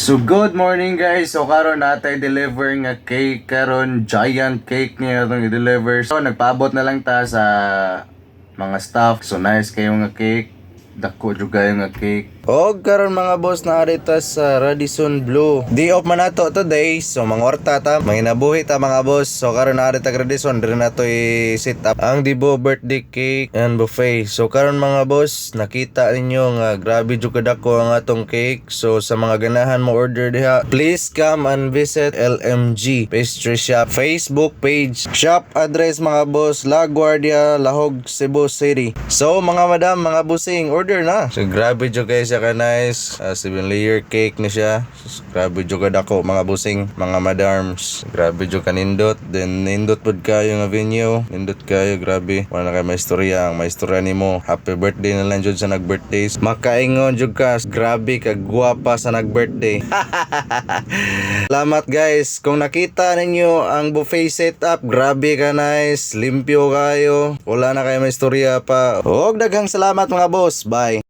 So good morning guys. So karon natay deliver nga cake karon, giant cake niya itong i-deliver. So nagpaabot na lang ta sa mga staff. So nice kayo nga cake. Dako jud kayo nga cake. Og karon mga boss na arita sa Radisson Blu. Day off man nato today. So mangorta ta, manginabuhi ta mga boss. So karon na arita Radisson dire na to i-set up ang Dibo birthday cake and buffet. So karon mga boss, nakita ninyo nga grabe jud kadako ang atong cake. So sa mga ganahan mo order diha, please come and visit LMG Pastry Shop Facebook page. Shop address mga boss, La Guardia, Lahog, Cebu City. So mga madam, mga busing, order na. So grabe jud guys siya ka nice. 7 layer cake ni siya. So, grabe jud kadako mga busing, mga madams. Grabe jud kanindot. Then nindot pud kayo nga venue. Nindot kayo, grabe. Wala na kay maistorya, ang maistorya nimo. Happy birthday na lang jud sa nag-birthday. Makaingon jud ka, grabe ka gwapa sa nag-birthday. Salamat guys. Kung nakita ninyo ang buffet setup, grabe ka nice, limpyo kayo. Wala na kay maistorya pa. Og daghang salamat mga boss. Bye.